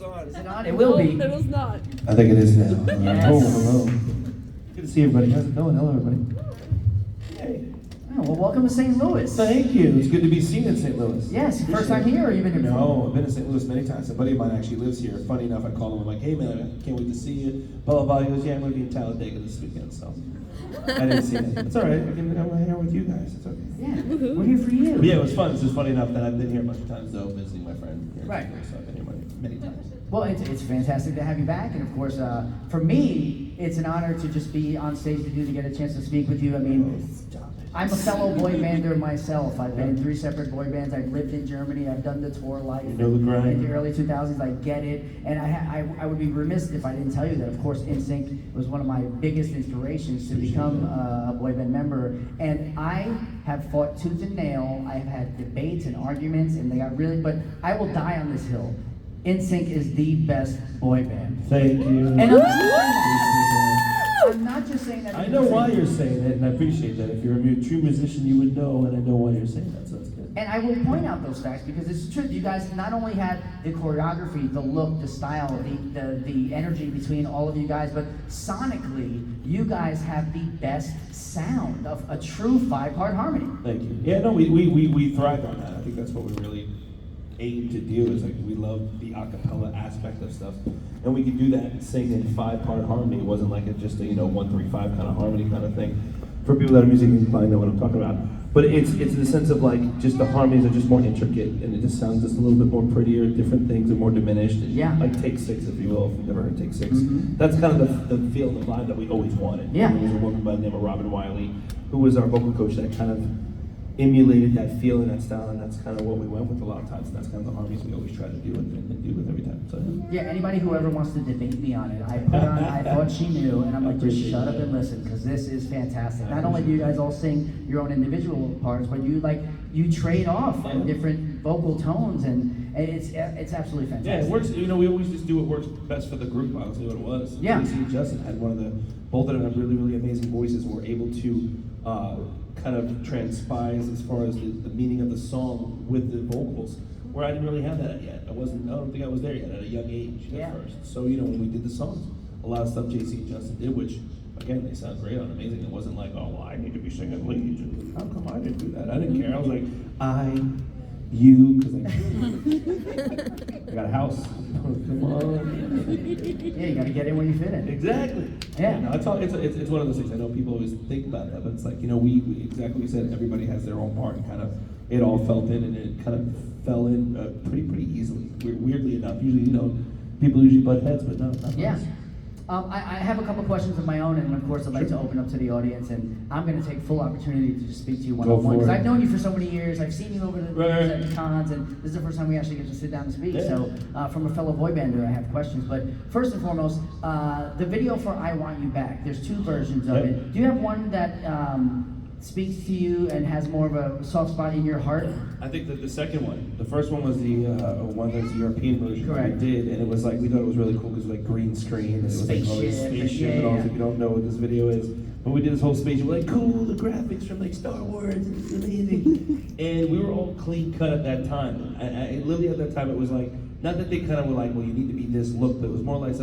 on. Is it on? It will be. No, it is not. I think it is now. Yes. Oh, hello. Good to see everybody. How's it going? Hello, everybody. Hey. Oh, well, welcome to St. Louis. Thank you. It's good to be seen in St. Louis. Yes, first time here, or you've been here before? No, I've been to St. Louis many times. A buddy of mine actually lives here. Funny enough, I called him. I'm like, hey, man, I can't wait to see you. Blah, blah, blah. He goes, yeah, I'm going to be in Talladega this weekend, so I didn't see it. It's all right. I'm here with you guys. It's okay. Yeah, we're here for you. But yeah, it was fun. It's just funny enough that I've been here a bunch of times, though, visiting my friend here. Right. So I've been here many times. Well, it's fantastic to have you back, and of course, for me, it's an honor to just be on stage with you, to get a chance to speak with you. I mean, I'm a fellow boy bander myself. I've been in 3 separate boy bands. I've lived in Germany. I've done the tour life. You know the grind. In the early 2000s, I get it. And I would be remiss if I didn't tell you that, of course, NSYNC was one of my biggest inspirations to become a boy band member. And I have fought tooth and nail. I've had debates and arguments, and they got really, but I will die on this hill. NSYNC is the best boy band. Thank you. And I'm not just saying that. I know why you're saying it, and I appreciate that. If you're a true musician, you would know, and I know why you're saying that, so that's good. And I will point out those facts because it's true. You guys not only had the choreography, the look, the style, the energy between all of you guys, but sonically, you guys have the best sound of a true 5-part harmony. Thank you. Yeah, no, we thrive on that. I think that's what we really aim to do, is like we love the a cappella aspect of stuff, and we could do that and sing in 5-part harmony. It wasn't like just a 1-3-5 kind of harmony kind of thing. For people that are musically inclined, know what I'm talking about. But it's in the sense of like just the harmonies are just more intricate, and it just sounds just a little bit more prettier. Different things are more diminished. And yeah. Like Take 6, if you will. If you've never heard Take 6, that's kind of the feel and the vibe that we always wanted. Yeah. There was a woman by the name of Robin Wiley, who was our vocal coach, that kind of emulated that feel and that style, and that's kind of what we went with a lot of times, and that's kind of the harmonies we always try to do and do with every time. So yeah, anybody who ever wants to debate me on it, I put on I Thought She Knew, and I'm like, just shut up and listen, because this is fantastic. Not only do you guys all sing your own individual parts, but you trade off different vocal tones, and it's absolutely fantastic. Yeah, it works. We always just do what works best for the group. Honestly, what it was. Yeah. Casey and Justin had both of them have really, really amazing voices, and were able to kind of transpise as far as the meaning of the song with the vocals, where I didn't really have that yet. I don't think I was there yet at a young age at first. So, when we did the songs, a lot of stuff JC and Justin did, which, again, they sound great on Amazing. It wasn't like, oh, well, I need to be singing leads. How come I didn't do that? I didn't care. I was like, you, because I got a house. Come on. Yeah, you got to get in where you fit in. Exactly. Yeah. It's one of those things. I know people always think about that, but it's like, we exactly what you said, everybody has their own part, and kind of it all felt in, and it kind of fell in pretty easily. Weirdly enough, usually, people usually butt heads, but no, not Yeah. us. I have a couple questions of my own, and of course I'd like to open up to the audience, and I'm going to take full opportunity to just speak to you one-on-one, because I've known you for so many years. I've seen you over the years at the cons, and this is the first time we actually get to sit down and speak. Yeah. So from a fellow boy bander, I have questions. But first and foremost, the video for I Want You Back, there's 2 versions of it. Do you have one that speaks to you and has more of a soft spot in your heart? I think that the second one. The first one was the one that was the European version. Correct. We did, and it was like, we thought it was really cool because it was like green screen, and it was like all this spaceship, and all. If you don't know what this video is, but we did this whole spaceship. We're like, cool, the graphics from like Star Wars, it's amazing. And we were all clean cut at that time. I literally at that time it was like, not that they kind of were like, well, you need to be this look, but it was more like,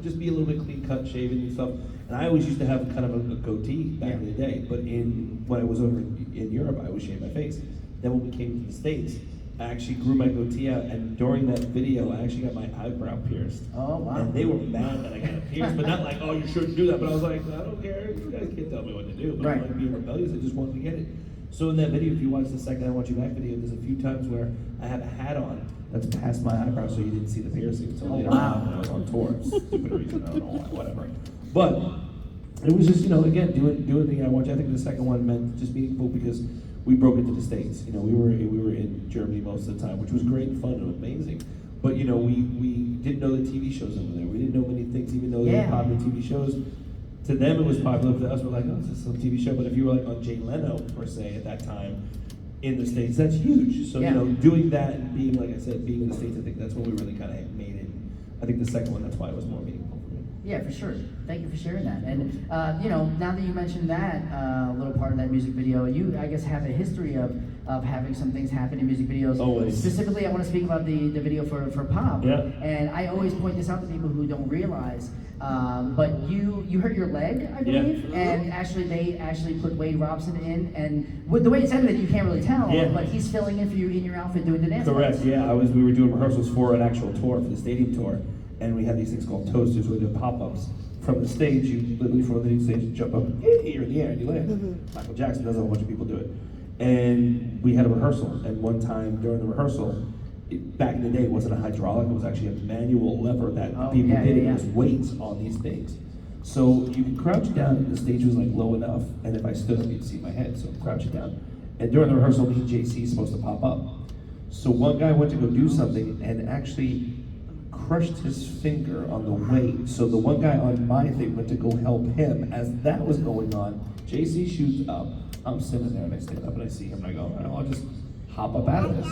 just be a little bit clean cut, shaven and stuff. And I always used to have kind of a goatee back in the day, but when I was over in Europe, I always shaved my face. Then when we came to the States, I actually grew my goatee out, and during that video, I actually got my eyebrow pierced. Oh, wow. And they were mad that I got it pierced, but not like, oh, you shouldn't do that. But I was like, I don't care, you guys can't tell me what to do. But I'm like being rebellious, I just wanted to get it. So in that video, if you watch the second I Want You Back video, there's a few times where I have a hat on that's past my eyebrow, so you didn't see the piercing until later on when I was on tour. Stupid reason, I don't know why, whatever. But it was just, again, doing the I Want You. I think the second one meant just meaningful because we broke into the States. We were in Germany most of the time, which was great and fun and amazing. But we didn't know the TV shows over there. We didn't know many things, even though they were popular TV shows. To them, it was popular. To us, we're like, oh, it's just a TV show. But if you were like on Jay Leno per se at that time in the States, that's huge. So doing that and being, like I said, being in the States, I think that's when we really kind of made it. I think the second one, that's why it was more meaningful for me. Yeah, for sure. Thank you for sharing that. And now that you mentioned that little part of that music video, you, I guess, have a history of having some things happen in music videos. Always. Specifically, I want to speak about the video for Pop. Yeah. And I always point this out to people who don't realize. But you hurt your leg, I believe, and they actually put Wade Robson in, and with the way it's edited, you can't really tell. Yeah. But he's filling in for you in your outfit doing the dance. Correct. moves. Yeah, we were doing rehearsals for an actual tour, for the stadium tour, and we had these things called toasters, where we do pop-ups. From the stage, you literally from the stage, you jump up, you're in the air, and you land. Michael Jackson does it, a bunch of people do it. And we had a rehearsal, and one time during the rehearsal, back in the day, it wasn't a hydraulic, it was actually a manual lever that people did, and it was weights on these things. So you can crouch down, and the stage was like low enough, and if I stood up, you'd see my head, so I'm crouching down. And during the rehearsal, me and JC is supposed to pop up. So one guy went to go do something, and actually crushed his finger on the weight. So the one guy on my thing went to go help him. As that was going on, JC shoots up. I'm sitting there and I stand up and I see him and I go, I'll just hop up out of this.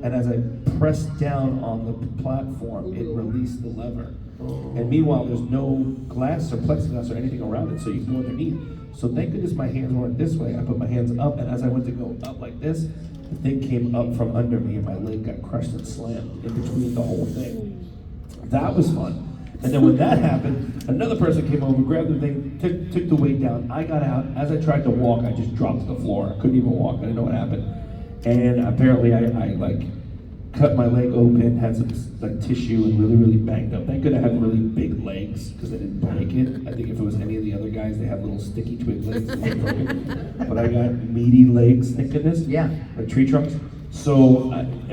And as I pressed down on the platform, it released the lever. And meanwhile, there's no glass or plexiglass or anything around it, so you can go underneath. So thank goodness my hands weren't this way. I put my hands up, and as I went to go up like this, the thing came up from under me and my leg got crushed and slammed in between the whole thing. That was fun. And then when that happened, another person came over, grabbed the thing, took the weight down. I got out. As I tried to walk, I just dropped to the floor. I couldn't even walk. I didn't know what happened. And apparently I like cut my leg open, had some like tissue, and really, really banged up. Thank God I have really big legs because I didn't break it. I think if it was any of the other guys, they have little sticky twig legs. But I got meaty legs, thank goodness. Yeah. Like tree trunks. So,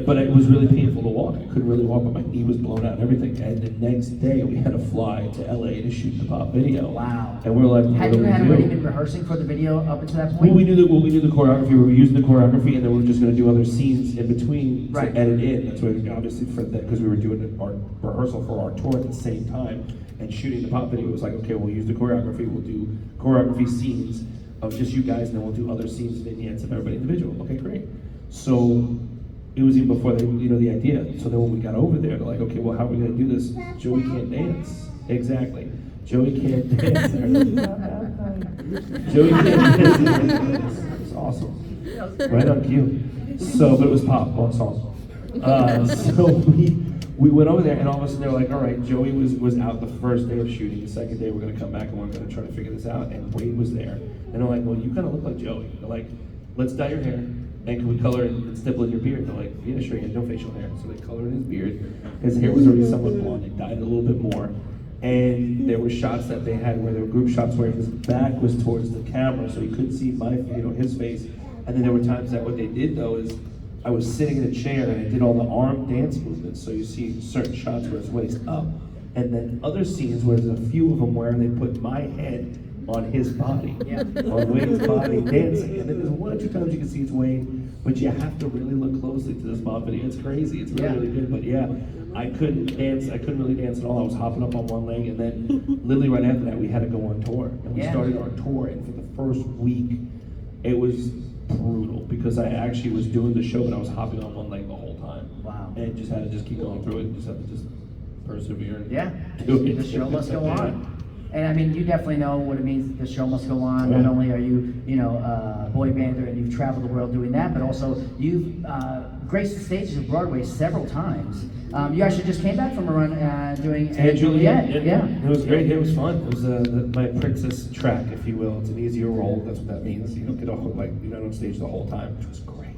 but it was really painful to walk. I couldn't really walk, but my knee was blown out and everything. And the next day, we had to fly to LA to shoot the Pop video. Wow. And we were like, had you already been rehearsing for the video up until that point? Well, we knew the choreography. We were using the choreography, and then we were just going to do other scenes in between to edit in. That's why, obviously, for that, because we were doing our rehearsal for our tour at the same time and shooting the Pop video. It was like, okay, we'll use the choreography. We'll do choreography scenes of just you guys, and then we'll do other scenes, vignettes of everybody individual. Okay, great. So it was even before they, the idea. So then when we got over there, they're like, okay, well, how are we going to do this? Joey can't dance. Exactly. Joey can't dance. Joey can't dance. It's awesome. Right on cue. So, but it was Pop, one song. So we went over there, and all of a sudden they were like, all right, Joey was out the first day of shooting. The second day we're going to come back and we're going to try to figure this out. And Wade was there. And they're like, well, you kind of look like Joey. They're like, let's dye your hair. And can we color and stipple in your beard? They're like, yeah, sure, he has no facial hair. So they colored in his beard. His hair was already somewhat blonde. They dyed it a little bit more. And there were shots that they had where there were group shots where his back was towards the camera, so he couldn't see his face. And then there were times that what they did though is I was sitting in a chair and I did all the arm dance movements. So you see certain shots where his waist up, and then other scenes where there's a few of them where they put my head on his body, on Wade's body dancing. And then there's one or two times you can see it's Wade, but you have to really look closely to this Pop video. It's crazy. It's really, really good. But yeah, I couldn't dance. I couldn't really dance at all. I was hopping up on one leg, and then literally right after that, we had to go on tour. And we started our tour, and for the first week, it was brutal because I actually was doing the show, but I was hopping on one leg the whole time. Wow. And just had to just keep going through it. Just have to just persevere. And yeah. Do it. The show must go on. And I mean, you definitely know what it means. The show must go on. Yeah. Not only are you, a boy bander and you've traveled the world doing that, but also you've graced the stages of Broadway several times. You actually just came back from a run doing Juliet. Yeah. It was great. It was fun. It was my princess track, if you will. It's an easier role. That's what that means. You don't get you're not on stage the whole time, which was great.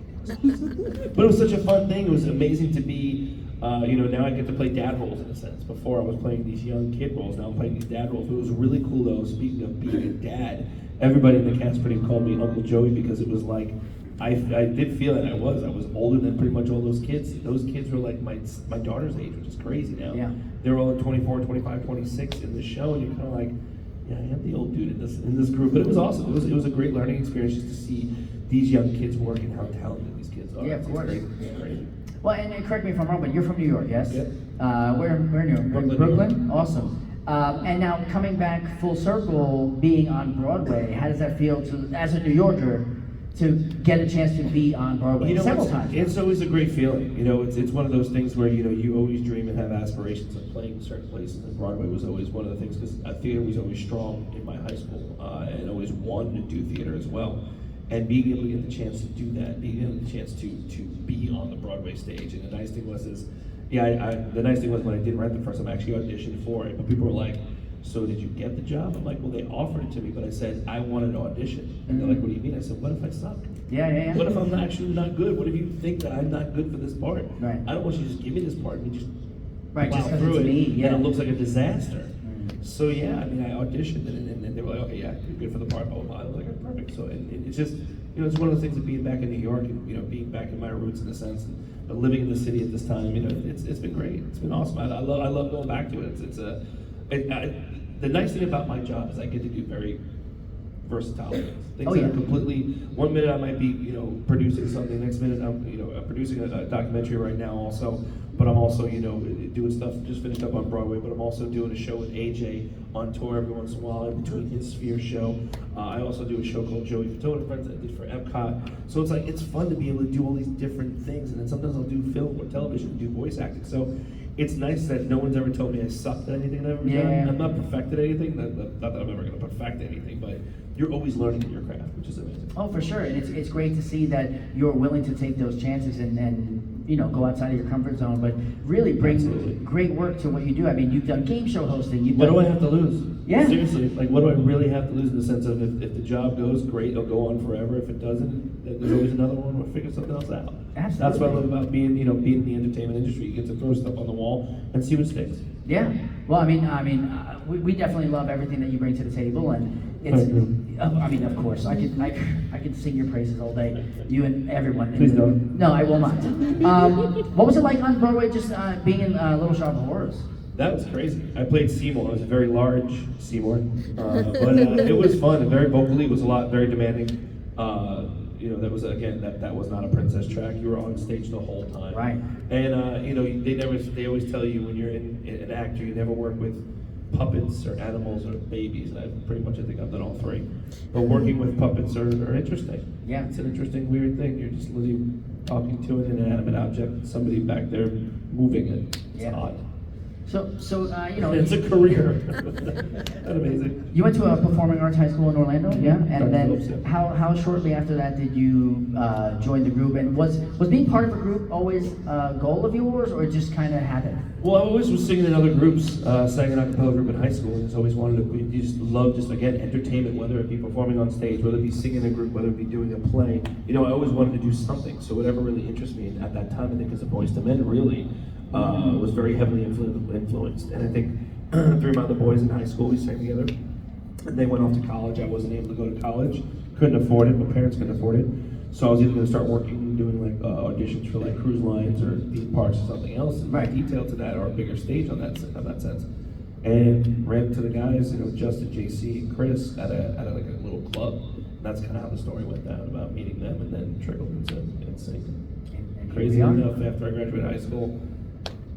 But it was such a fun thing. It was amazing to be. Now I get to play dad roles in a sense. Before I was playing these young kid roles, now I'm playing these dad roles. It was really cool though, speaking of being a dad, everybody in the cast pretty much called me Uncle Joey because it was like, I did feel that I was older than pretty much all those kids. Those kids were like my daughter's age, which is crazy now. Yeah. They're all 24, 25, 26 in the show, and you're kind of like, yeah, I am the old dude in this group. But it was awesome. It was a great learning experience just to see these young kids work and how talented these kids are. Yeah, of course. It's crazy. Well, and correct me if I'm wrong, but you're from New York, yes? Yep. Where in New York? Brooklyn? Awesome. And now coming back full circle, being on Broadway, how does that feel as a New Yorker, to get a chance to be on Broadway several times. It's always a great feeling. You know, it's one of those things where, you know, you always dream and have aspirations of playing certain places, and Broadway was always one of the things, because theater was always strong in my high school, and always wanted to do theater as well. And being able to get the chance to do that, being able to get the chance to be on the Broadway stage, and the nice thing was the nice thing was when I did rent the first time, I actually auditioned for it, but people were like, so did you get the job? I'm like, well, they offered it to me, but I said, I wanted to audition. And they're like, what do you mean? I said, what if I suck? Yeah. What if I'm actually not good? What if you think that I'm not good for this part? Right. I don't want you to just give me this part and just right, plow just through it's it, me, yeah. and it looks like a disaster. So yeah, I mean, I auditioned, and they were like, okay, yeah, you're good for the part, blah, blah, blah. I was like, oh, perfect. So it's just, you know, it's one of those things of being back in New York, and, you know, being back in my roots in a sense, but living in the city at this time, you know, it's been great. It's been awesome. I love going back to it. The nice thing about my job is I get to do very versatile things. Things that are completely, one minute I might be, you know, producing something, next minute I'm, you know, producing a documentary right now also, but I'm also, you know, doing stuff, just finished up on Broadway, but I'm also doing a show with AJ on tour every once in a while in between his Sphere show. I also do a show called Joey Fatone, friends that I did for Epcot. So it's like, it's fun to be able to do all these different things, and then sometimes I'll do film or television and do voice acting. So it's nice that no one's ever told me I sucked at anything I've ever done. I'm not perfected at anything, not that I'm ever going to perfect anything, but you're always learning in your craft, which is amazing. Oh, for sure, and it's great to see that you're willing to take those chances and you know, go outside of your comfort zone, but really bring great work to what you do. I mean, you've done game show hosting. What do I have to lose? Yeah. Seriously, like, what do I really have to lose in the sense of if the job goes, great, it'll go on forever. If it doesn't, then there's always another one. We'll figure something else out. Absolutely. That's what I love about being in the entertainment industry. You get to throw stuff on the wall and see what sticks. Yeah. Well, we definitely love everything that you bring to the table, and it's. I mean, of course, I could sing your praises all day. You and everyone. Please don't. No, I will not. What was it like on Broadway, just being in Little Shop of Horrors? That was crazy. I played Seymour. I was a very large Seymour, but it was fun and very vocally. It was very demanding. You know, that was that was not a princess track. You were on stage the whole time. Right. And you know, they always tell you when you're an actor, you never work with puppets or animals or babies. And I think I've done all three. But working with puppets are interesting. Yeah. It's an interesting, weird thing. You're just literally talking to an inanimate object, somebody back there moving it. It's odd. So you know, it's a career. That's amazing. You went to a performing arts high school in Orlando, yeah, and then Phillips, yeah. how shortly after that did you join the group? And was being part of a group always a goal of yours, or it just kind of happened? Well, I always was singing in other groups, sang in a cappella group in high school, and just always wanted to. You just love entertainment, whether it be performing on stage, whether it be singing in a group, whether it be doing a play. You know, I always wanted to do something. So whatever really interests me at that time, I think as a Boys to Men really was very heavily influenced. And I think three of my other boys in high school, we sang together. And they went off to college. I wasn't able to go to college. Couldn't afford it. My parents couldn't afford it. So I was either going to start working, doing like auditions for like cruise lines or theme parks or something else, and detail to that, or a bigger stage on that sense. And ran into the guys, you know, Justin, JC, and Chris at like a little club. And that's kind of how the story went down, about meeting them and then trickled into NSYNC. And crazy enough, after I graduated high school,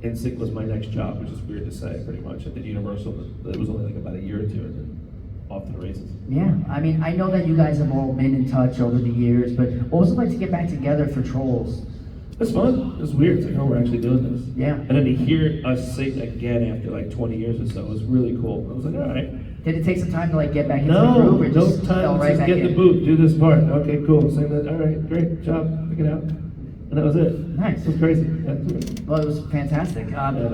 NSYNC was my next job, which is weird to say, pretty much. I did Universal, it was only like about a year or two, and then off to the races. Yeah, I mean, I know that you guys have all been in touch over the years, but what was it like to get back together for Trolls? It's fun. It's weird. It's like, oh, we're actually doing this. Yeah. And then to hear us sing again after like 20 years or so was really cool. I was like, all right. Did it take some time to like get back into the groove, or just no time. fell right Just back get in? the boot, do this part. Okay, cool. Sing that. All right, great job. Pick it out. And that was it. Nice. It was crazy. Well, it was fantastic.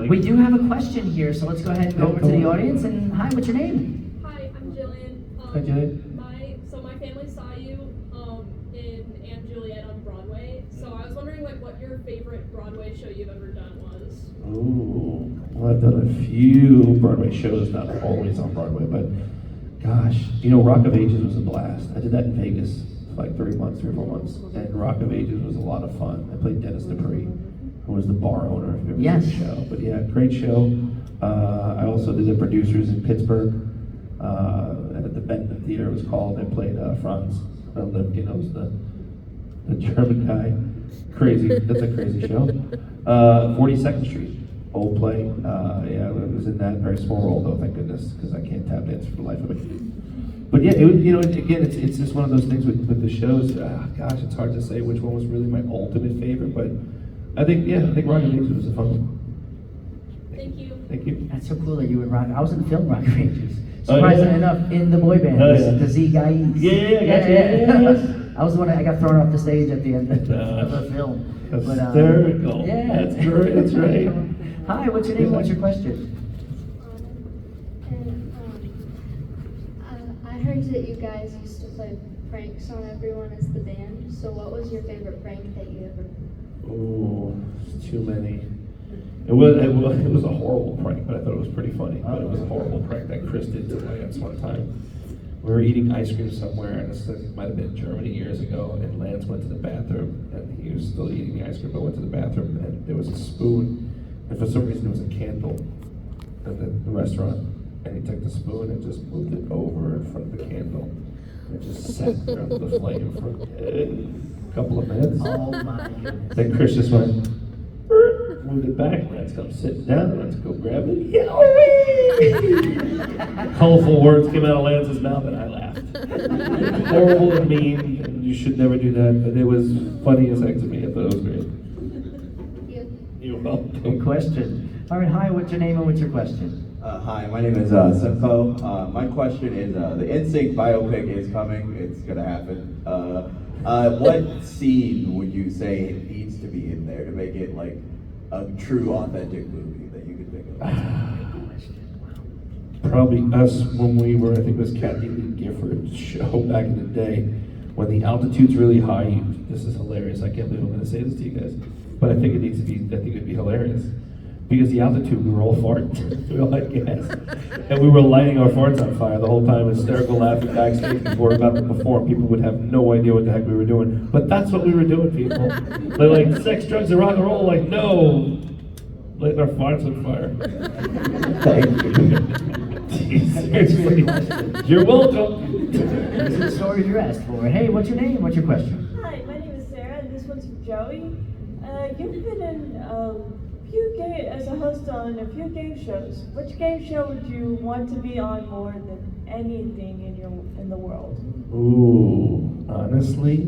We do have a question here, so let's go ahead and go over to the audience. And hi, what's your name? Hi, I'm Jillian. Hi, Jillian. My family saw you in Aunt Juliet on Broadway. So I was wondering what your favorite Broadway show you've ever done was. Ooh, well, I've done a few Broadway shows, not always on Broadway, but gosh, you know, Rock of Ages was a blast. I did that in Vegas for like 3 or 4 months, and Rock of Ages was a lot of fun. I played Dennis Dupree, who was the bar owner of the show. But yeah, great show. I also did the producers in Pittsburgh, and at the Benton Theater it was called. I played Franz Lipkin, who was the German guy. Crazy, that's a crazy show. 42nd Street, old play. Yeah, I was in that very small role though, thank goodness, because I can't tap dance for the life of me. But yeah, again, it's just one of those things with the shows. Gosh, it's hard to say which one was really my ultimate favorite, but I think Rocket Rangers was a fun one. Thank you. Thank you. That's so cool that you would rock. I was in the film Rocket Rangers. Oh, yeah? Surprisingly enough, in the boy band, Oh, yeah. the Z guys. Yeah. I was the one that I got thrown off the stage at the end of the film. Hysterical. Yeah. That's great. That's right. Hi, what's your name? What's your question? I heard that you guys used to play pranks on everyone as the band. So what was your favorite prank that you ever? Oh, too many. It was a horrible prank, but I thought it was pretty funny. But it was a horrible prank that Chris did to Lance one time. We were eating ice cream somewhere, and this might have been Germany years ago, and Lance went to the bathroom, and he was still eating the ice cream, but went to the bathroom, and there was a spoon, and for some reason there was a candle in the restaurant, and he took the spoon and just moved it over in front of the candle, and it just sat there under the flame for a couple of minutes. Oh my goodness. Then Chris just went, moved it back. Let's come sit down. Let's go grab it. Yeah. Colorful words came out of Lance's mouth, and I laughed. Horrible and mean, and you should never do that. But it was funny as heck to me. I thought it was great. You're welcome. Good question. All right, hi, what's your name and what's your question? Hi, my name is Simco. My question is, the NSYNC biopic is coming. It's gonna happen. What scene would you say needs to be in there to make it like a true, authentic movie that you could think of? Probably us when we were, I think it was Kathy Lee Gifford's show back in the day, when the altitude's really high. This is hilarious. I can't believe I'm going to say this to you guys, but I think it'd be hilarious. Because the altitude, we were all farting. We all had gas. And we were lighting our farts on fire the whole time, hysterical laughing backstage before we about to perform. People would have no idea what the heck we were doing. But that's what we were doing, people. They're like, sex, drugs, and rock and roll. Like, no. Lighting our farts on fire. Thank you. Seriously. You're welcome. This is the story you asked for. Hey, what's your name? What's your question? Hi, my name is Sarah, and this one's for Joey. You've been in as a host on a few game shows. Which game show would you want to be on more than anything in the world? Ooh, honestly,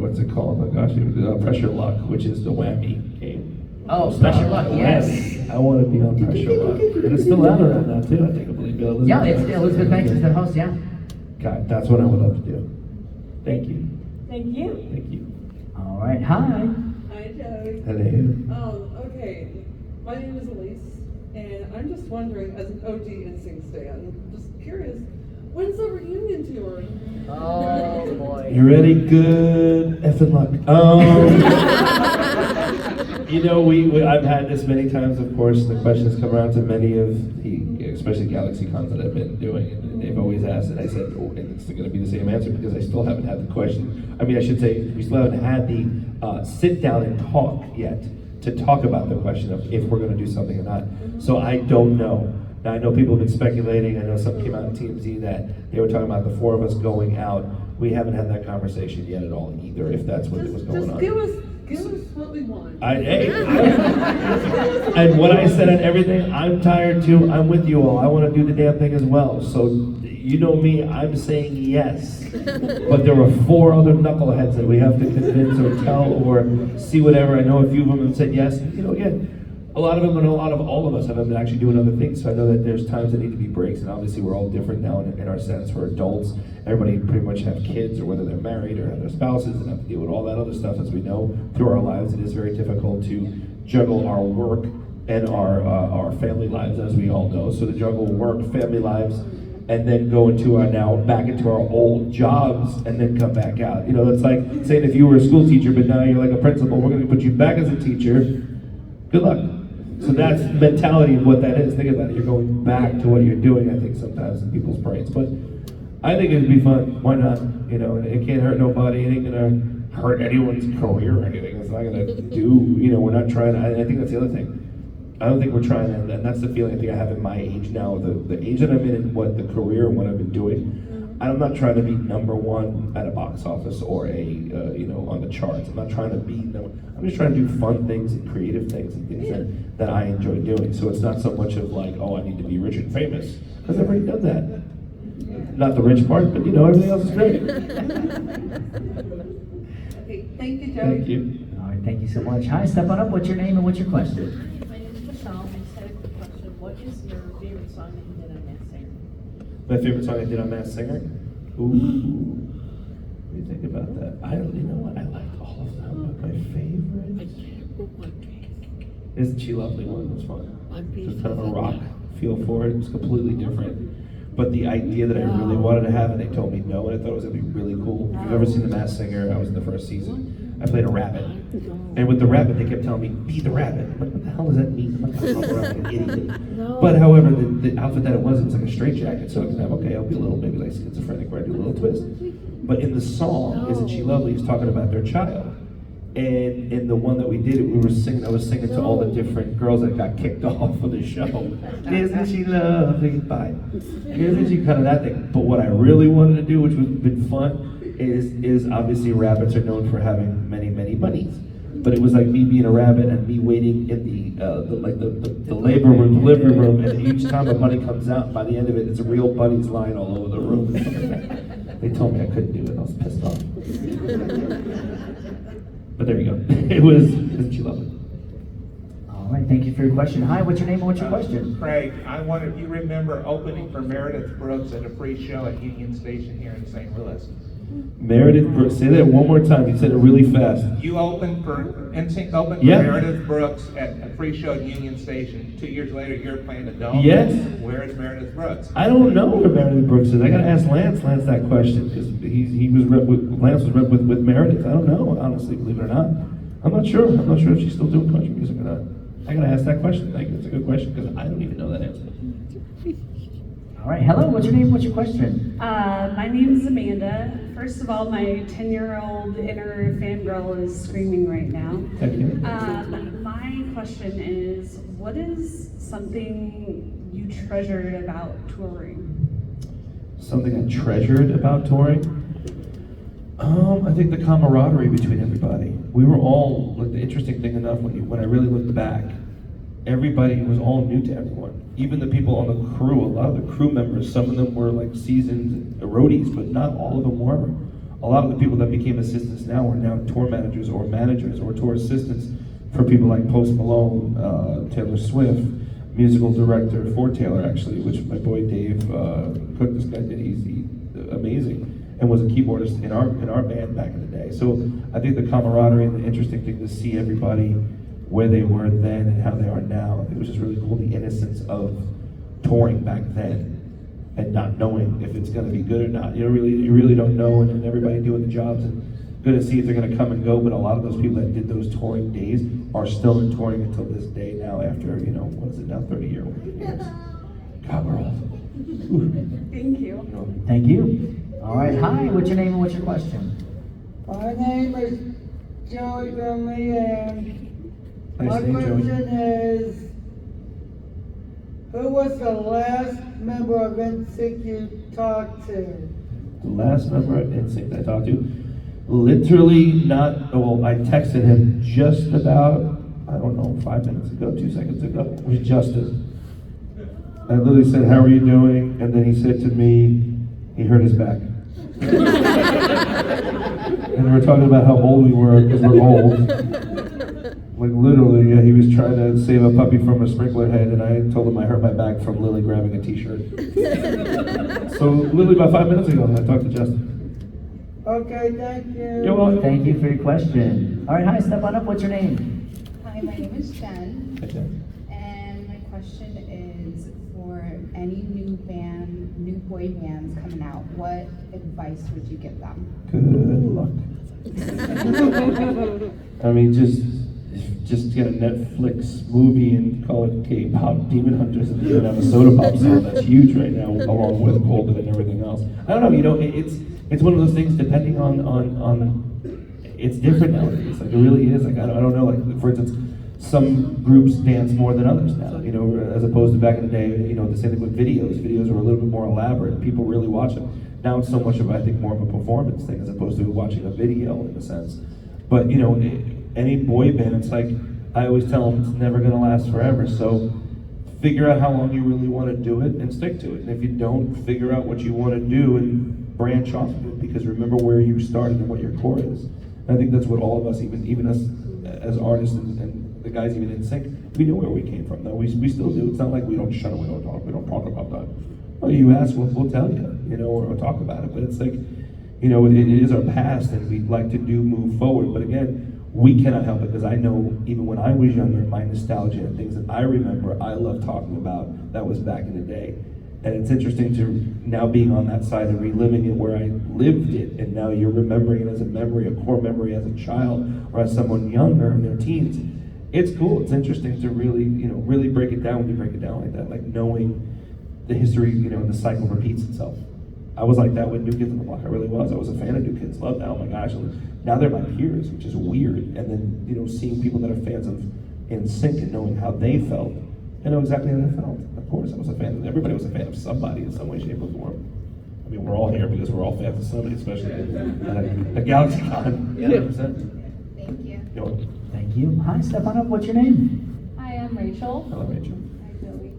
what's it called? Oh gosh, Pressure Luck, which is the whammy game. Oh, Pressure Luck, yes. Whammy. I want to be on Pressure Luck. And it's still out around now too, I think. I believe Elizabeth. Yeah, it's Elizabeth Banks is the host, yeah. God, that's what I would love to do. Thank you. Thank you. Thank you. All right, hi. Hi, Joey. Hello. Okay, my name is Elise, and I'm just wondering, as an OG NSYNC stan, just curious, when's the reunion tour? Oh boy. You ready? Good effing luck. I've had this many times, of course. The questions come around to many of the, especially Galaxy Cons that I've been doing, and they've always asked, and I said, oh, and it's going to be the same answer because I still haven't had the question. I mean, I should say, we still haven't had the sit down and talk yet to talk about the question of if we're going to do something or not. So I don't know. Now, I know people have been speculating. I know something came out on TMZ that they were talking about the four of us going out. We haven't had that conversation yet at all either, if that's what was going on. Give us what we want. And what I said on everything, I'm tired too. I'm with you all. I want to do the damn thing as well. So you know me, I'm saying yes. But there are four other knuckleheads that we have to convince or tell or see whatever. I know a few of them have said yes. Again, a lot of them and all of us have been actually doing other things. So I know that there's times that need to be breaks, and obviously we're all different now in our sense. We're adults. Everybody pretty much have kids, or whether they're married or have their spouses, and have to deal with all that other stuff. As we know through our lives, it is very difficult to juggle our work and our family lives, as we all know. So to juggle work, family lives, and then go into back into our old jobs, and then come back out. It's like saying if you were a school teacher, but now you're like a principal, we're going to put you back as a teacher. Good luck. So that's the mentality of what that is. Think about it. You're going back to what you're doing, I think, sometimes in people's brains. But I think it'd be fun. Why not? It can't hurt nobody. It ain't going to hurt anyone's career or anything. It's not going to do, we're not trying to. I think that's the other thing. I don't think we're trying to, and that's the feeling I think I have in my age now, the age that I'm in and what the career and what I've been doing. I'm not trying to be #1 at a box office or on the charts. I'm not trying to be I'm just trying to do fun things and creative things and things that I enjoy doing. So it's not so much of like, oh, I need to be rich and famous, because I've already done that. Not the rich part, but everything else is great. Okay, thank you, Joey. Thank you. All right, thank you so much. Hi, step on up. What's your name and what's your question? My name is Michelle. I just had a quick question. What is your favorite song that you did on Masked Singer? My favorite song I did on Masked Singer? Ooh. What do you think about that? I don't even know what I liked all of them, but my favorite Isn't She Lovely one was fun. Just kind of a rock feel for it. It was completely different. But the idea that I really wanted to have, and they told me no, and I thought it was gonna be really cool. If you've ever seen The Masked Singer, I was in the first season. I played a rabbit. And with the rabbit, they kept telling me, be the rabbit. I'm like, what the hell does that mean? I'm not gonna run around like an idiot. But however, the outfit that it was like a straitjacket, so I can have, okay, I'll be a little maybe like schizophrenic where I do a little twist. But in the song, Isn't She Lovely, he's talking about their child. And in the one that we did, I was singing to all the different girls that got kicked off of the show. Isn't she lovely? Bye. Isn't she kind of that thing? But what I really wanted to do, which was been fun, is obviously rabbits are known for having many, many bunnies. But it was like me being a rabbit and me waiting in the labor room, delivery room, and each time a bunny comes out, by the end of it, it's real bunnies lying all over the room. They told me I couldn't do it, and I was pissed off. But there you go. It was Isn't She Lovely? All right, thank you for your question. Hi, what's your name and what's your question? Craig, I wonder if you remember opening for Meredith Brooks at a free show at Union Station here in St. Louis. Meredith Brooks. Say that one more time. You said it really fast. You opened for NSYNC opened for Yeah. Meredith Brooks at a free show at Union Station. 2 years later, you're playing a dome. Yes. Where is Meredith Brooks? I don't know where Meredith Brooks is. I gotta ask Lance that question, because Lance was rep with Meredith. I don't know, honestly, believe it or not. I'm not sure. I'm not sure if she's still doing country music or not. I gotta ask that question. Thank you. It's a good question, because I don't even know that answer. All right, hello, what's your name and what's your question? My name is Amanda. First of all, my 10-year-old inner fangirl is screaming right now. Thank you. My question is, what is something you treasured about touring? Something I treasured about touring? I think the camaraderie between everybody. We were all, like, the interesting thing enough, when I really looked back, everybody was all new to everyone. Even the people on the crew, a lot of the crew members, some of them were like seasoned roadies, but not all of them were. A lot of the people that became assistants now are now tour managers or tour assistants for people like Post Malone, Taylor Swift, musical director for Taylor, actually, which my boy Dave Cook, this guy did. He's amazing, and was a keyboardist in our band back in the day. So I think the camaraderie and the interesting thing to see everybody where they were then and how they are now. I think it was just really cool, the innocence of touring back then and not knowing if it's gonna be good or not. You really don't know, and then everybody doing the jobs, and good to see if they're gonna come and go, but a lot of those people that did those touring days are still in touring until this day now after, what is it now, 30 years. God, we're old. Thank you. Thank you. All right, hi, what's your name and what's your question? My name is Joey Grimley, and Nice my name, Joey. question is, who was the last member of NSYNC you talked to? The last member of NSYNC I talked to, literally not, well, I texted him just about, 5 minutes ago, 2 seconds ago, it was Justin. I literally said, how are you doing? And then he said to me, he hurt his back. And we were talking about how old we were, because we're old. Like literally, he was trying to save a puppy from a sprinkler head, and I told him I hurt my back from Lily grabbing a t-shirt. So literally about 5 minutes ago, I talked to Justin. Okay, thank you. You're welcome. Thank you for your question. All right, hi, step on up, what's your name? Hi, my name is Jen, Okay. and my question is for any new boy bands coming out, what advice would you give them? Good luck. I mean, just get a Netflix movie and call it K-pop Demon Hunters, and you have a soda pop song that's huge right now, along with Golden and everything else. I don't know, it's one of those things. Depending on it's different nowadays. Like it really is. Like I don't know. Like for instance, some groups dance more than others now. As opposed to back in the day. The same thing with videos. Videos are a little bit more elaborate. People really watch them. Now it's so much of, I think, more of a performance thing as opposed to watching a video in a sense. But you know, any boy band, it's like, I always tell them it's never gonna last forever. So figure out how long you really wanna do it and stick to it. And if you don't, figure out what you wanna do and branch off of it, because remember where you started and what your core is. And I think that's what all of us, even us as artists and the guys even in sync, we know where we came from though. We still do. It's not like we don't shut up, we don't talk about that. Well, you ask, we'll tell you, you know, or talk about it. But it's like, you know, it is our past and we'd like to move forward. But again, we cannot help it, because I know even when I was younger, my nostalgia and things that I remember, I love talking about, that was back in the day. And it's interesting to now being on that side and reliving it where I lived it, and now you're remembering it as a memory, a core memory as a child or as someone younger in their teens. It's cool. It's interesting to really, you know, really break it down when you break it down like that, like knowing the history, you know, and the cycle repeats itself. I was like that with New Kids on the Block. I really was. I was a fan of New Kids. Loved that. Oh my gosh. And now they're my peers, which is weird. And then, you know, seeing people that are fans of NSYNC and knowing how they felt, I know exactly how I felt. Of course, I was a fan of, everybody was a fan of somebody in some way, shape, or form. I mean, we're all here because we're all fans of somebody, especially at GalaxyCon. Yeah, 100%. Thank you. You know, Thank you. Hi, step on up. What's your name? Hi, I'm Rachel. hello, Rachel. Hi, Joey.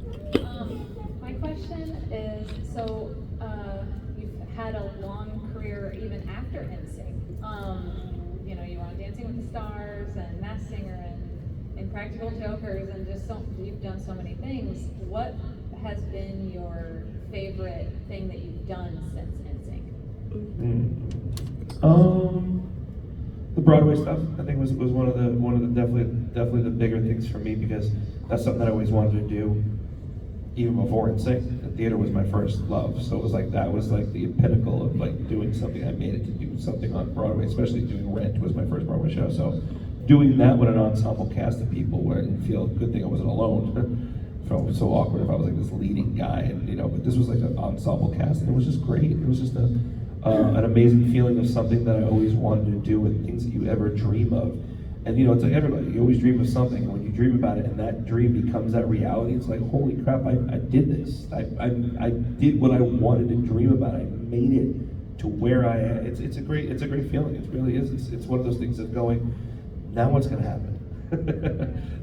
My question is, so you've had a long career even after NSYNC. You know, you were on Dancing with the Stars and Masked Singer and Practical Jokers, and just you've done so many things. What has been your favorite thing that you've done since NSYNC? The Broadway stuff, I think, was one of the definitely the bigger things for me, because that's something that I always wanted to do, even before NSYNC. The theater was my first love, so it was like that was like the pinnacle of like doing something. I made it to do something on Broadway, especially doing Rent was my first Broadway show. So doing that with an ensemble cast of people, where I didn't feel, good thing I wasn't alone. Felt so awkward if I was like this leading guy, and you know, but this was like an ensemble cast, and it was just great. It was just an amazing feeling of something that I always wanted to do, and things that you ever dream of. And you know, it's like everybody, you always dream of something, and when you dream about it and that dream becomes that reality, it's like, holy crap, I did this. I did what I wanted to dream about. I made it to where I am. It's a great feeling. It really is. It's one of those things of going, now what's gonna happen?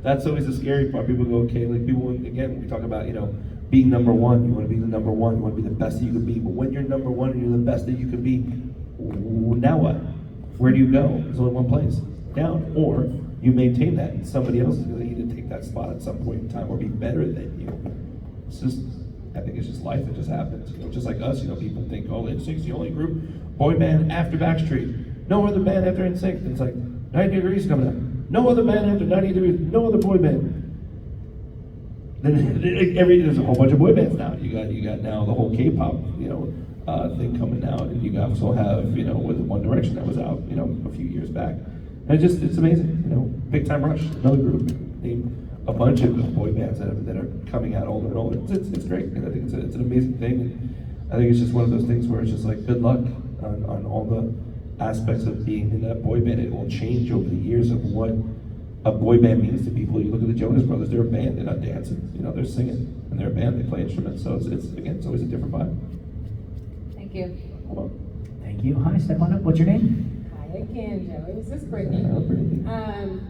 That's always the scary part. People go, okay, like people, again, we talk about, you know, being number one. You want to be the number one. You want to be the best that you can be. But when you're number one and you're the best that you can be, now what? Where do you go? There's only one place, down. Or you maintain that, and somebody else is going to need to take that spot at some point in time or be better than you. It's just, I think it's just life. It just happens. You know, just like us. You know, people think, oh, NSYNC's the only group, boy band after Backstreet. No other band after NSYNC. And it's like 90 Degrees coming up. No other band after 90 Degrees. No other boy band. Then there's a whole bunch of boy bands now. You got now the whole K-pop, you know, thing coming out, and you also have, you know, with One Direction that was out, you know, a few years back. And it's amazing, you know. Big Time Rush, another group, named a bunch of boy bands that are coming out older and older. It's great, and I think it's an amazing thing. And I think it's just one of those things where it's just like good luck on all the aspects of being in that boy band. It will change over the years of what a boy band means to people. You look at the Jonas Brothers, they're a band, they're not dancing, you know, they're singing, and they're a band, they play instruments, so it's always a different vibe. Thank you. Hold on. Thank you. Hi, step on up. What's your name? Hi again, Joey. This is Brittany.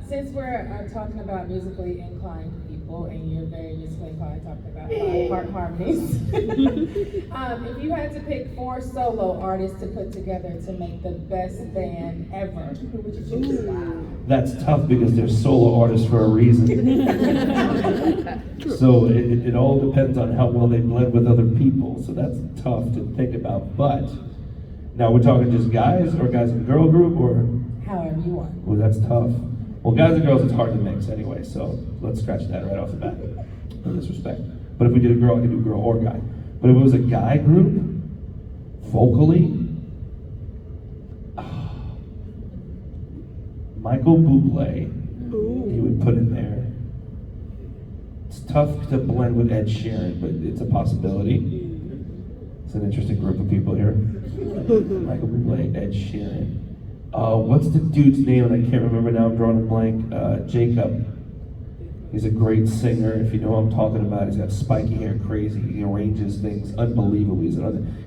Since we're talking about musically inclined people, and you're very musically inclined, talking about part harmonies. If you had to pick 4 solo artists to put together to make the best band ever, who would you choose? That's tough because they're solo artists for a reason. So it all depends on how well they blend with other people. So that's tough to think about. But now we're talking just guys or guys in a girl group or? However you want. Well, that's tough. Well, guys and girls, it's hard to mix anyway. So let's scratch that right off the bat. No disrespect. But if we did a girl, I could do girl or guy. But if it was a guy group, vocally, Michael Bublé, he would put in there. It's tough to blend with Ed Sheeran, but it's a possibility. It's an interesting group of people here. Michael Bublé, Ed Sheeran. What's the dude's name? And I can't remember now. I'm drawing a blank. Jacob. He's a great singer. If you know what I'm talking about, he's got spiky hair, crazy. He arranges things unbelievably.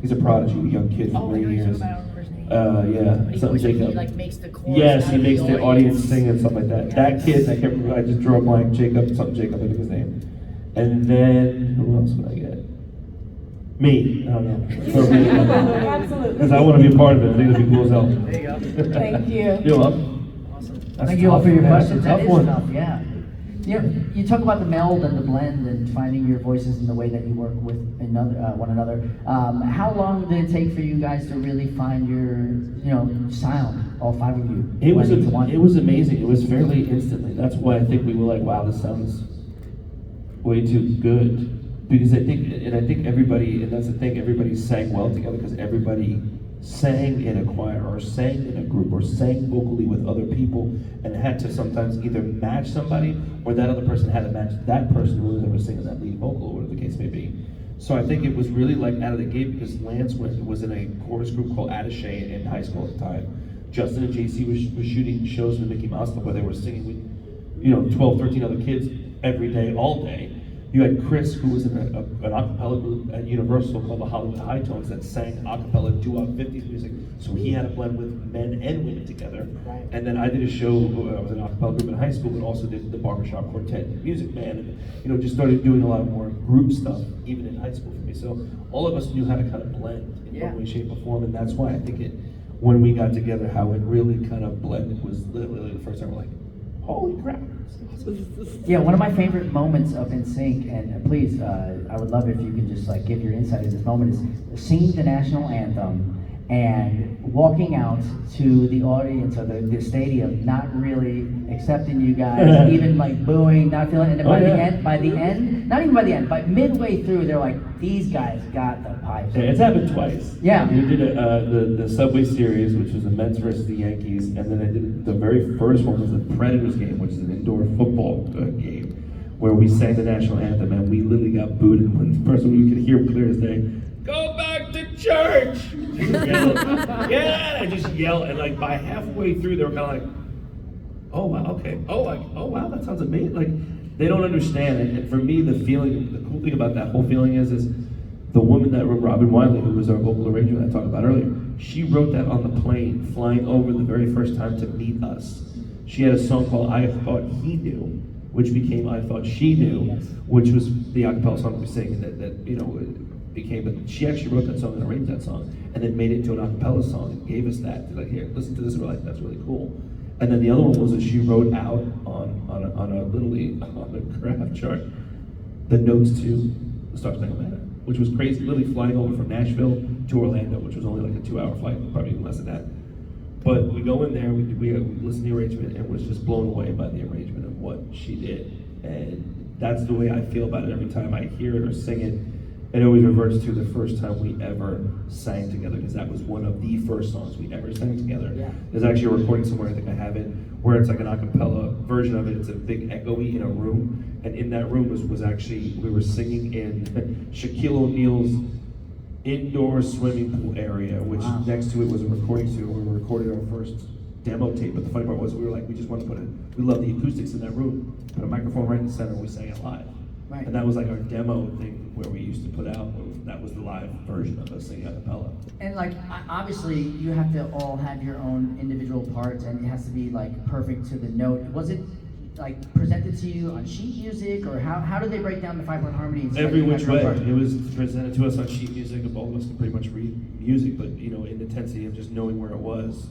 He's a prodigy, a young kid for many years. Yeah, something Jacob. He like makes the chorus. Yes, he makes the audience sing and stuff like that. Yes. That kid, I can't remember. I just drew a blank. Jacob, something Jacob, I think his name. And then who else would I get? Me. I don't know. Absolutely. Because I want to be a part of it. I think it'd be cool as hell. There you go. Thank you. You're welcome. Awesome. That's Thank you all for your tough, man. questions. That's That a is tough tough, yeah. You know, you talk about the meld and the blend and finding your voices in the way that you work with one another. How long did it take for you guys to really find your, sound, all five of you? It was blending to one? it was amazing. It was fairly instantly. That's why I think we were like, wow, this sounds way too good. Because I think everybody, and that's the thing, everybody sang well together because everybody sang in a choir or sang in a group or sang vocally with other people and had to sometimes either match somebody or that other person had to match that person who was ever singing that lead vocal or whatever the case may be. So I think it was really like out of the gate because Lance was in a chorus group called Attaché in high school at the time. Justin and JC was shooting shows in the Mickey Mouse Club where they were singing with 12, 13 other kids every day, all day. You had Chris, who was in an a cappella group at Universal called the Hollywood High Tones that sang a cappella doo-wop 50s music. So he had a blend with men and women together. Right. And then I did a show, I was in an a cappella group in high school, but also did the Barbershop Quartet Music Band. And, just started doing a lot more group stuff, even in high school for me. So all of us knew how to kind of blend in one way, shape, or form. And that's why I think when we got together, how it really kind of blended was literally the first time we're like, holy crap. Yeah, one of my favorite moments of NSYNC, and please, I would love if you can just give your insight in this moment, is singing the national anthem and walking out to the audience or the stadium, not really accepting you guys, even booing, not feeling, and then by the end, not even by the end, but midway through, they're like, these guys got the pipes. Yeah, it's happened twice. Yeah. We did the Subway Series, which was the Mets versus the Yankees, and then I did the very first one was the Predators game, which is an indoor football game, where we sang the national anthem, and we literally got booed, and one person we could hear clear as day, go back to church! Yeah, I just yell, and by halfway through, they were kind of like, oh wow, okay, oh wow, that sounds amazing. They don't understand, and for me, the cool thing about that whole feeling is the woman that wrote Robin Wiley, who was our vocal arranger that I talked about earlier, she wrote that on the plane, flying over the very first time to meet us. She had a song called I Thought He Knew, which became I Thought She Knew, which was the a cappella song we sang that became, but she actually wrote that song and arranged that song, and then made it into an a cappella song and gave us that. They're like, here, listen to this, and we're like, that's really cool. And then the other one was that she wrote out on a literally on a graph chart the notes to the Star Spangled Banner, which was crazy. Literally flying over from Nashville to Orlando, which was only like a 2-hour flight, probably even less than that. But we go in there, we listen to the arrangement, and was just blown away by the arrangement of what she did. And that's the way I feel about it every time I hear it or sing it. It always reverts to the first time we ever sang together, because that was one of the first songs we ever sang together. Yeah. There's actually a recording somewhere, I think I have it, where it's like an a cappella version of it. It's a big echoey in a room, and in that room was actually, we were singing in Shaquille O'Neal's indoor swimming pool area, which next to it was a recording studio where we recorded our first demo tape. But the funny part was we were like, we just wanted to we loved the acoustics in that room, put a microphone right in the center, and we sang it live. Right. And that was like our demo thing where we used to put out, that was the live version of us singing a cappella. And obviously you have to all have your own individual parts, and it has to be perfect to the note. Was it presented to you on sheet music, or how did they break down the 5-part harmonies? Every which way. It was presented to us on sheet music, and both of us can pretty much read music, but in the intensity of just knowing where it was,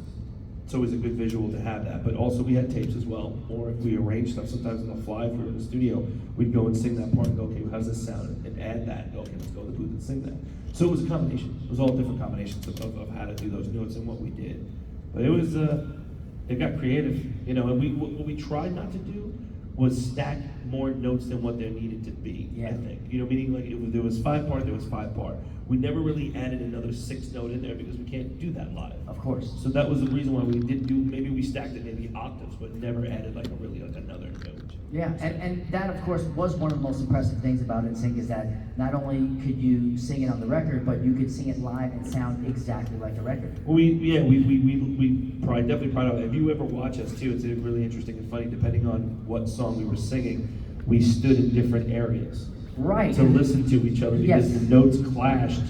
it's always a good visual to have that. But also we had tapes as well, or if we arranged stuff sometimes on the fly, if we were in the studio, we'd go and sing that part and go, okay, how's this sound? And add that, and go, okay, let's go to the booth and sing that. So it was a combination. It was all different combinations of how to do those notes and what we did. But it was, it got creative, and what we tried not to do was stack more notes than what there needed to be, I think. Meaning if there was 5-part, there was 5-part. We never really added another 6 note in there because we can't do that live. Of course. So that was the reason why we didn't do, maybe we stacked it maybe octaves, but never added another note. Yeah, and that of course was one of the most impressive things about NSYNC, is that not only could you sing it on the record, but you could sing it live and sound exactly like the record. Well, we definitely pride on it. If you ever watch us too, it's really interesting and funny depending on what song we were singing. we stood in different areas. Right. To listen to each other because Yes. the notes clashed.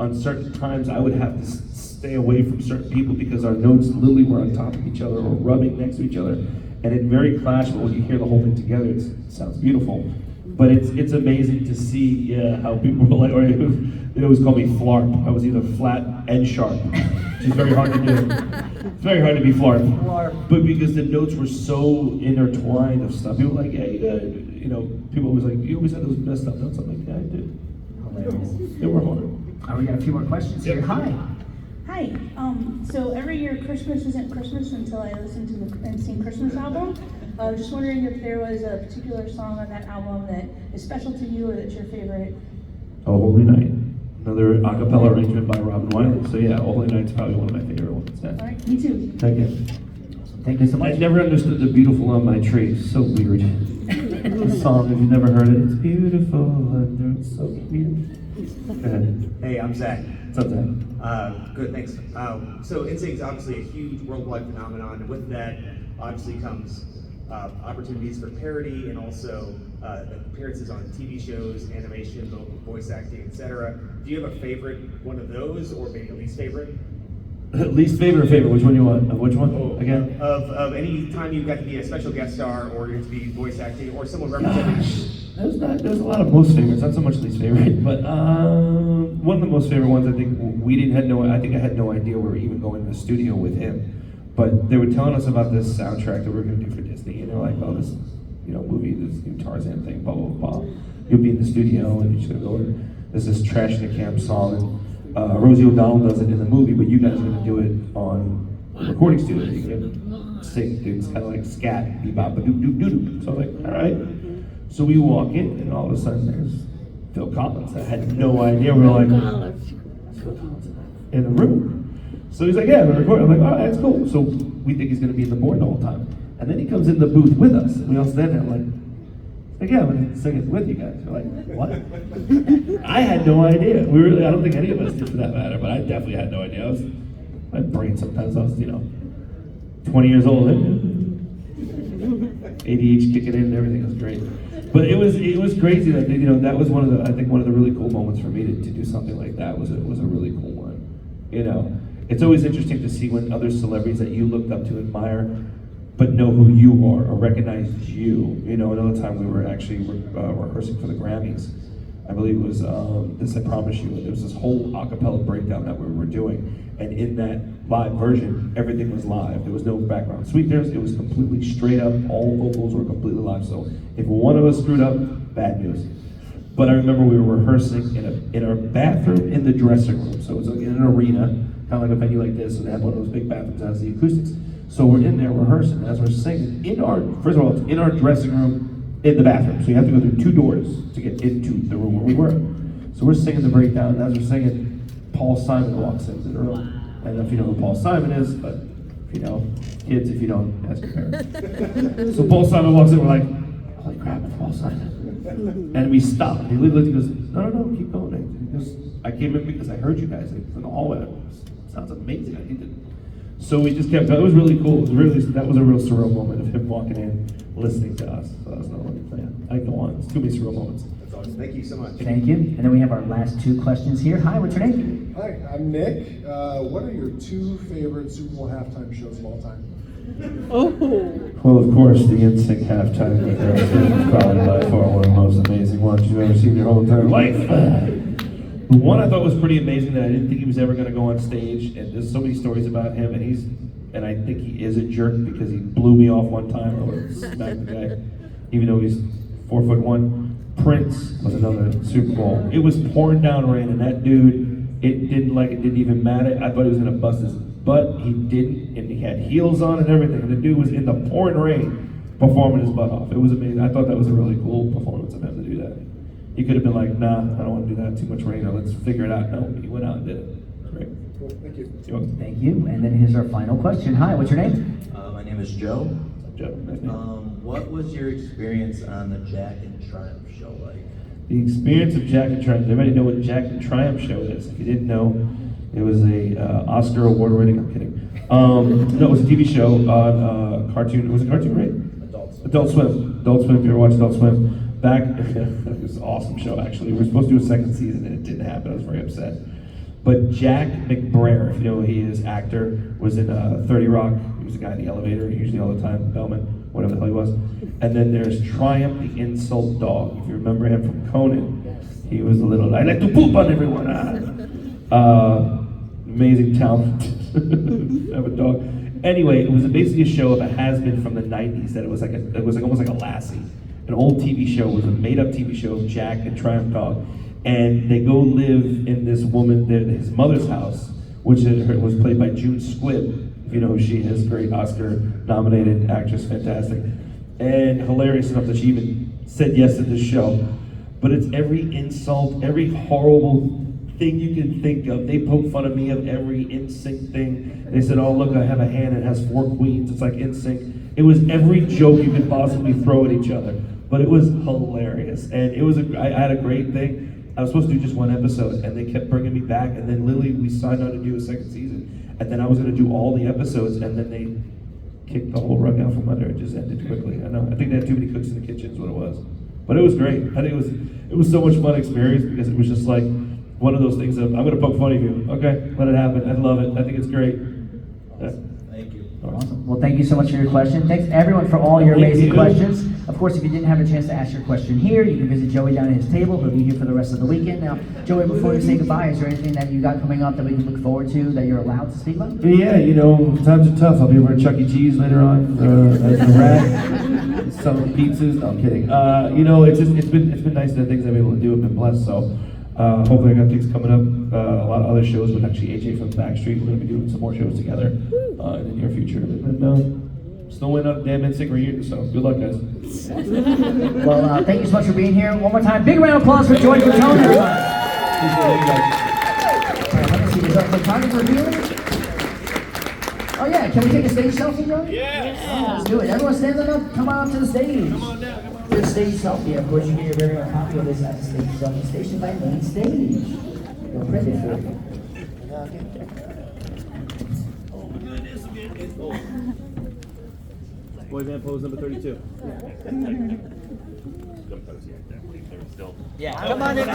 On certain times, I would have to stay away from certain people because our notes literally were on top of each other or rubbing next to each other, and it very clashed. But when you hear the whole thing together, it sounds beautiful. But it's amazing to see how people were like, or they always call me flarp. I was either flat and sharp, which is very hard to do. It's very hard to be flarp. But because the notes were so intertwined of stuff, people were like, yeah, you know, people always like, you always had those messed up notes. I'm like, yeah, I did. Hilarious. They were hard. Oh, we got a few more questions here. Hi. Hi. So every year Christmas isn't Christmas until I listen to the NSYNC Christmas album. Just wondering if there was a particular song on that album that is special to you or that's your favorite. Oh, Holy Night. Another a cappella arrangement by Robin Wiley. So yeah, Holy Night's probably one of my favorite ones. Yeah. All right, me too. Thank you. Thank you so much. I never understood the Beautiful on My Tree. So weird. The song, if you've never heard it, it's beautiful under, it's so weird. Go ahead. Hey, I'm Zach. What's up, Zach? Good, thanks. So NSYNC is obviously a huge worldwide phenomenon, and with that, obviously comes opportunities for parody and also appearances on TV shows, animation, voice acting, etc. Do you have a favorite one of those, or maybe a least favorite? Least favorite or favorite? Which one you want? Of which one? Again? Of any time you got to be a special guest star, or you get to be voice acting, or someone representing. There's a lot of most favorites, not so much least favorite, but one of the most favorite ones. I think I had no idea we were even going to the studio with him, but they were telling us about this soundtrack that we were going to do for Disney, and they're like, "Oh, this, movie, this new Tarzan thing, blah blah blah. You'll be in the studio, and you're just gonna go. And there's this Trash in the Camp song, and Rosie O'Donnell does it in the movie, but you guys are gonna do it on the recording studio. You're gonna sing things kind of like scat, bebop, doo doo doo doo. So I was like, all right. So we walk in, and all of a sudden there's Phil Collins. I had no idea. We were like, Phil Collins in the room. So he's like, yeah, we're recording. I'm like, all right, that's cool. So we think he's gonna be in the board the whole time. And then he comes in the booth with us, and we all stand there like, yeah, I'm gonna sing it with you guys. We're like, what? I had no idea. I don't think any of us did for that matter, but I definitely had no idea. My brain sometimes, I was, 20 years old, ADHD kicking in and everything was great. But it was crazy that, that was one of the really cool moments for me to do something like that was a really cool one. It's always interesting to see when other celebrities that you looked up to admire but know who you are or recognize you. Another time we were actually rehearsing for the Grammys. I believe it was This I Promise You. There was this whole a cappella breakdown that we were doing. And in that live version, everything was live. There was no background sweeteners. It was completely straight up. All vocals were completely live. So if one of us screwed up, bad news. But I remember we were rehearsing in our bathroom in the dressing room. So it was like in an arena, kind of like a venue like this, and they had one of those big bathrooms that has the acoustics. So we're in there rehearsing, as we're singing, first of all, it's in our dressing room, in the bathroom. So you have to go through 2 doors to get into the room where we were. So we're singing the breakdown, and as we're singing, Paul Simon walks into the room. I don't know if you know who Paul Simon is, but if you know, kids, if you don't, ask your parents. So Paul Simon walks in, we're like, holy crap, it's Paul Simon. And we stop. And he literally goes, no, keep going. He goes, I came in because I heard you guys in the hallway. Sounds amazing. I need to. So we just kept going. It was really cool. That was a real surreal moment of him walking in, listening to us. So that was another one plan. I can go on. It's too many surreal moments. That's awesome. Thank you so much. Thank you. And then we have our last 2 questions here. Hi, what's your name? Hi, I'm Nick. What are your 2 favorite Super Bowl halftime shows of all time? Well, of course, the NSYNC halftime is probably by far one of the most amazing ones you've ever seen in your whole entire life. The one I thought was pretty amazing that I didn't think he was ever going to go on stage, and there's so many stories about him, and I think he is a jerk because he blew me off one time or smacked the guy, even though he's 4'1". Prince was another Super Bowl. It was pouring down rain, and that dude, it didn't even matter. I thought he was going to bust his butt. He didn't, and he had heels on and everything, and the dude was in the pouring rain performing his butt off. It was amazing. I thought that was a really cool performance of him to do that. He could have been like, nah, I don't want to do that, too much rain, or let's figure it out. No, he went out and did it. Great. Cool, thank you. You're welcome. Thank you. And then here's our final question. Hi, what's your name? My name is Joe. Joe, nice name. What was your experience on the Jack and Triumph show like? The experience of Jack and Triumph. Everybody know what Jack and Triumph show is? If you didn't know, it was a Oscar award winning. I'm kidding. No, it was a TV show on cartoon. It was a cartoon, right? Adult Adult Swim. Adult Swim, if you ever watched Adult Swim. Back, it was an awesome show actually. We were supposed to do a second season and it didn't happen. I was very upset. But Jack McBrayer, if you know who he is, actor, was in 30 Rock. He was the guy in the elevator, usually all the time, Bellman, whatever the hell he was. And then there's Triumph the Insult Dog. If you remember him from Conan, he was a little, I like to poop on everyone. Amazing talent. Have a dog. Anyway, it was basically a show of a has-been from the 90s that it was almost like a Lassie. An old TV show. It was a made-up TV show of Jack and Triumph Dog. And they go live in this woman, his mother's house, which was played by June Squibb, if you know who she is, great Oscar-nominated actress, fantastic. And hilarious enough that she even said yes to this show. But it's every insult, every horrible thing you can think of. They poke fun of me of every NSYNC thing. They said, oh look, I have a hand, it has 4 queens, it's like NSYNC. It was every joke you could possibly throw at each other. But it was hilarious. And it was I had a great thing. I was supposed to do just 1 episode, and they kept bringing me back, and then literally we signed on to do a second season, and then I was going to do all the episodes, and then they kicked the whole rug out from under. It just ended quickly. I know. I think they had too many cooks in the kitchen is what it was. But it was great. I think it was so much fun experience because it was just like one of those things of, I'm going to poke fun of you. Okay, let it happen. I love it. I think it's great. Thank you. Awesome. Well, thank you so much for your question. Thanks everyone for all your amazing questions. Of course, if you didn't have a chance to ask your question here, you can visit Joey down at his table. He'll be here for the rest of the weekend. Now, Joey, before we say goodbye, is there anything that you got coming up that we can look forward to that you're allowed to speak about? Yeah, you know, times are tough. I'll be over at Chuck E. Cheese later on as a rat, selling pizzas. No, I'm kidding. You know, it's been nice that things I've been able to do. I've been blessed. So hopefully I got things coming up. A lot of other shows with actually AJ from Backstreet. We're going to be doing some more shows together in the near future. And still waiting on a damn NSYNC reunion, so good luck, guys. Well, thank you so much for being here. One more time, big round of applause for Joey Fatone, everybody. All right, let me see, is our photographer here? Oh yeah, can we take a stage selfie, Joey? Yes. Let's do it. Everyone stand up, come on up to the stage. Come on down, come on. For a stage selfie, of course, you get your very own copy of this at the stage selfie station by Main Stage. We'll print it for you. Boy band pose number 32. Yeah, come on in.